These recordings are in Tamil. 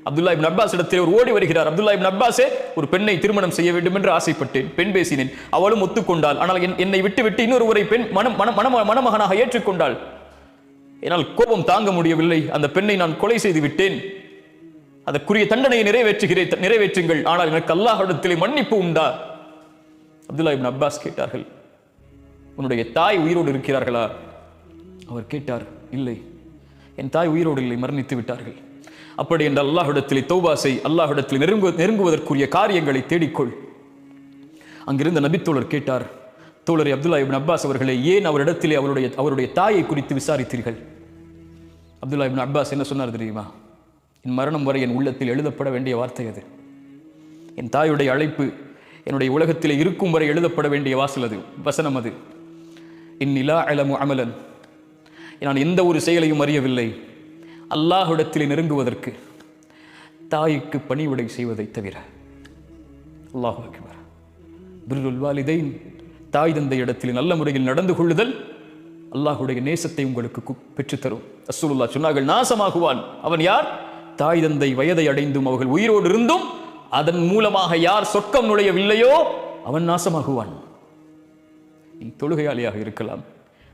அப்துல்லா இப்னு அப்பாஸ் இடத்தில் ஒரு ஓடி வருகிறார். அப்துல்லா இப்னு அப்பாஸே, ஒரு பெண்ணை திருமணம் செய்ய வேண்டும் என்று ஆசைப்பட்டேன், பெண் பேசினேன், அவளும் ஒத்துக்கொண்டாள். ஆனால் என்னை விட்டு இன்னொருவரை பெண் மணமகனாக ஏற்றுக்கொண்டாள். என்னால் கோபம் தாங்க முடியவில்லை, அந்த பெண்ணை நான் கொலை செய்து விட்டேன், அதற்குரிய தண்டனையை நிறைவேற்றுங்கள், ஆனால் எனக்கு அல்லாஹ்விடத்திலே மன்னிப்பு உண்டா? அப்துல்லா இப்னு அப்பாஸ் கேட்டார்கள், உன்னுடைய தாய் உயிரோடு இருக்கிறார்களா? அவர் கேட்டார், இல்லை, என் தாய் உயிரோடு இல்லை, மரணித்து விட்டார்கள். அப்படி என்று அல்லாஹ்விடத்திலே தௌபா செய், அல்லாஹ்விடத்தில் நெருங்குவதற்குரிய காரியங்களை தேடிக்கொள். அங்கிருந்த நபித்தோழர் கேட்டார், தோழரை அப்துல்லா இப்னு அப்பாஸ் அவர்களே, ஏன் அவரிடத்திலே அவருடைய தாயை குறித்து விசாரித்தீர்கள்? அப்துல்லா இப்னு அப்பாஸ் என்ன சொன்னார் தெரியுமா? என் மரணம் வரை என் உள்ளத்தில் எழுதப்பட வேண்டிய வார்த்தை அது. என் தாயுடைய அழைப்பு என்னுடைய உலகத்திலே இருக்கும் வரை எழுதப்பட வேண்டிய வாசல் அது, வசனம் அது. இன்னிலா அலமு அமலன், நான் எந்த ஒரு செயலையும் அறியவில்லை அல்லாஹ்விடத்திலே நெருங்குவதற்கு தாய்க்கு பணிவிடை செய்வதை தவிர. அல்லாஹு அக்பர். பிர்ருல் வாலிதைன், தாய் தந்தை இடத்தில் நல்ல முறையில் நடந்து கொள்ளுதல் அல்லாஹ்வுடைய நேசத்தை உங்களுக்கு பெற்றுத்தரும். ரசூலுல்லாஹ் சொன்னார்கள், நாசமாகுவான் அவன் யார்? தாய் தந்தை வயதை அடைந்தும் அவர்கள் உயிரோடு இருந்தும் அதன் மூலமாக யார் சொர்க்கம் நுழையவில்லையோ அவன் நாசமாகுவான். நீ தொழுகையாளியாக இருக்கலாம்,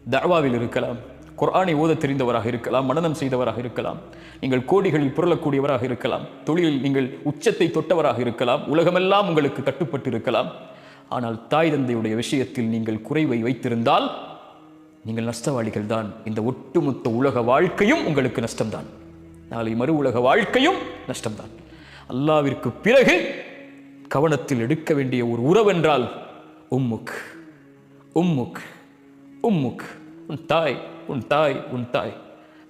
தஅவாவில் இருக்கலாம், குர்ஆனை ஓத தெரிந்தவராக இருக்கலாம், மனனம் செய்தவராக இருக்கலாம், நீங்கள் கோடிகளில் புரளக்கூடியவராக இருக்கலாம், தொழிலில் நீங்கள் உச்சத்தை தொட்டவராக இருக்கலாம், உலகமெல்லாம் உங்களுக்கு கட்டுப்பட்டு இருக்கலாம். ஆனால் தாய் தந்தையுடைய விஷயத்தில் நீங்கள் குறைவை வைத்திருந்தால் நீங்கள் நஷ்டவாளிகள் தான். இந்த ஒட்டுமொத்த உலக வாழ்க்கையும் உங்களுக்கு நஷ்டம்தான், நாளை மறு உலக வாழ்க்கையும் நஷ்டம்தான். அல்லாவிற்கு பிறகு கவனத்தில் எடுக்க வேண்டிய ஒரு உறவென்றால் உம்முக் உம்முக் உம்முக், உன் தாய், உன் தாய், உன் தாய்.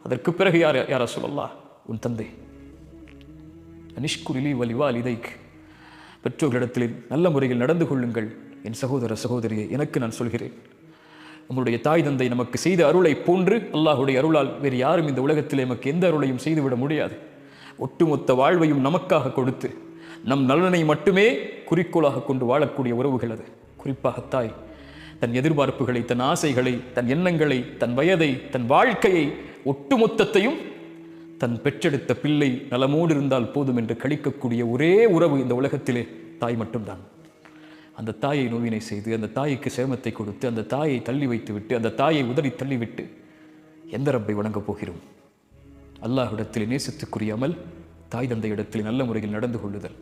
அதற்கு பிறகு யார் ரசூலல்லாஹ்? உன் தந்தை. அனிஷ்குரிலி வலிவாலிதைக், பெற்றோர்களிடத்தில் நல்ல முறையில் நடந்து கொள்ளுங்கள். என் சகோதர சகோதரியை, எனக்கு நான் சொல்கிறேன், நம்முடைய தாய் தந்தை நமக்கு செய்த அருளை போன்று அல்லாஹுடைய அருளால் வேறு யாரும் இந்த உலகத்தில் நமக்கு எந்த அருளையும் செய்துவிட முடியாது. ஒட்டுமொத்த வாழ்வையும் நமக்காக கொடுத்து நம் நலனை மட்டுமே குறிக்கோளாக கொண்டு வாழக்கூடிய உறவுகள் அது. குறிப்பாக தாய் தன் எதிர்பார்ப்புகளை, தன் ஆசைகளை, தன் எண்ணங்களை, தன் வயதை, தன் வாழ்க்கையை, ஒட்டுமொத்தத்தையும் தன் பெற்றெடுத்த பிள்ளை நலமோடு இருந்தால் போதும் என்று கழிக்கக்கூடிய ஒரே உறவு இந்த உலகத்திலே தாய் மட்டும்தான். அந்த தாயை நோவினை செய்து, அந்த தாய்க்கு சேமத்தை கொடுத்து, அந்த தாயை தள்ளி வைத்து விட்டு, அந்த தாயை உதறி தள்ளிவிட்டு எந்த ரப்பை வணங்கப் போகிறோம்? அல்லாஹ்விடத்தில் நேசத்துக்குரிய அமல் தாய் தந்தை இடத்தில் நல்ல முறையில் நடந்து கொள்ளுதல்.